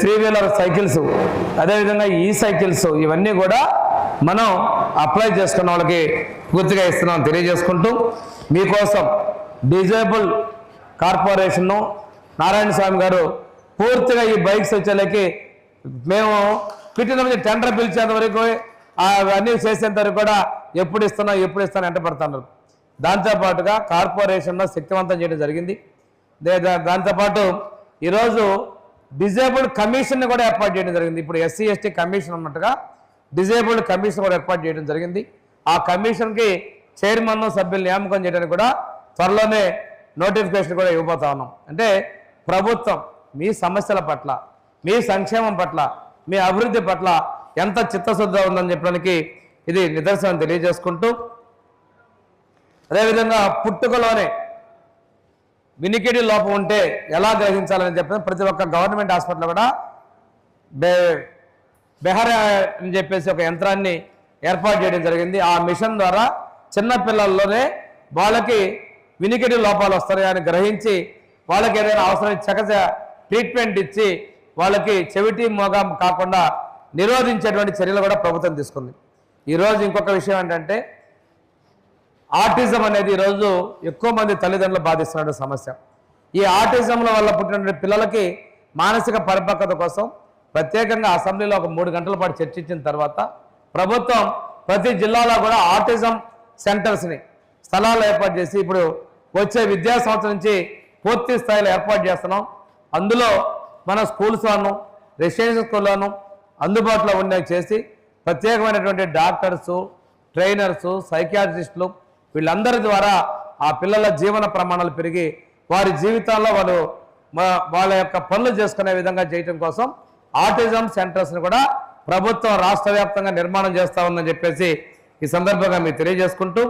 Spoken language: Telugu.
త్రీ వీలర్ సైకిల్స్, అదేవిధంగా ఈ సైకిల్స్, ఇవన్నీ కూడా మనం అప్లై చేసుకున్న వాళ్ళకి పూర్తిగా ఇస్తున్నాం తెలియజేసుకుంటూ, మీకోసం డిజేబుల్ కార్పొరేషన్ను నారాయణ స్వామి గారు పూర్తిగా ఈ బైక్స్ వచ్చేలకి మేము పెట్టిన టెండర్ పిలిచేంత వరకు అవన్నీ చేసేంత వరకు కూడా ఎప్పుడు ఇస్తాను వెంట పడుతున్నారు. దాంతోపాటుగా కార్పొరేషన్లో శక్తివంతం చేయడం జరిగింది. దాంతోపాటు ఈరోజు డిజేబుల్డ్ కమిషన్ కూడా ఏర్పాటు చేయడం జరిగింది. ఇప్పుడు ఎస్సీ ఎస్టీ కమిషన్ ఉన్నట్టుగా డిజేబుల్డ్ కమిషన్ కూడా ఏర్పాటు చేయడం జరిగింది. ఆ కమిషన్కి చైర్మన్ సభ్యులు నియామకం చేయడానికి కూడా త్వరలోనే నోటిఫికేషన్ కూడా ఇవ్వబోతా ఉన్నాం. అంటే ప్రభుత్వం మీ సమస్యల పట్ల, మీ సంక్షేమం పట్ల, మీ అభివృద్ధి పట్ల ఎంత చిత్తశుద్ధి ఉందని చెప్పడానికి ఇది నిదర్శనం తెలియజేసుకుంటూ, అదేవిధంగా పుట్టుకలోనే వినికిడి లోపం ఉంటే ఎలా గ్రహించాలని చెప్పిన ప్రతి ఒక్క గవర్నమెంట్ హాస్పిటల్ కూడా బెహరా అని చెప్పేసి ఒక యంత్రాన్ని ఏర్పాటు చేయడం జరిగింది. ఆ మిషన్ ద్వారా చిన్నపిల్లల్లోనే వాళ్ళకి వినికిడి లోపాలు వస్తాయని గ్రహించి వాళ్ళకి ఏదైనా అవసరం చకచ ట్రీట్మెంట్ ఇచ్చి వాళ్ళకి చెవిటి మోగం కాకుండా నిరోధించేటువంటి చర్యలు కూడా ప్రభుత్వం తీసుకుంది. ఈరోజు ఇంకొక విషయం ఏంటంటే ఆటిజం అనేది ఈరోజు ఎక్కువ మంది తల్లిదండ్రులు బాధిస్తున్న సమస్య. ఈ ఆటిజంల వల్ల పుట్టిన పిల్లలకి మానసిక పరిపక్వత కోసం ప్రత్యేకంగా అసెంబ్లీలో ఒక 3 గంటల పాటు చర్చించిన తర్వాత ప్రభుత్వం ప్రతి జిల్లాలో కూడా ఆటిజం సెంటర్స్ని స్థలాలు ఏర్పాటు చేసి ఇప్పుడు వచ్చే విద్యా సంవత్సరం నుంచి పూర్తి స్థాయిలో ఏర్పాటు చేస్తున్నాం. అందులో మన స్కూల్స్లోను, రెసిడెన్షియల్ స్కూల్లోను అందుబాటులో ఉండేవి చేసి ప్రత్యేకమైనటువంటి డాక్టర్సు, ట్రైనర్సు, సైకియాట్రిస్టులు వీళ్ళందరి ద్వారా ఆ పిల్లల జీవన ప్రమాణాలు పెరిగి వారి జీవితాల్లో వాళ్ళ యొక్క పనులు చేసుకునే విధంగా చేయటం కోసం ఆటిజం సెంటర్స్ని కూడా ప్రభుత్వం రాష్ట్ర వ్యాప్తంగా నిర్మాణం చేస్తూ ఉందని చెప్పేసి ఈ సందర్భంగా మీకు తెలియజేసుకుంటూ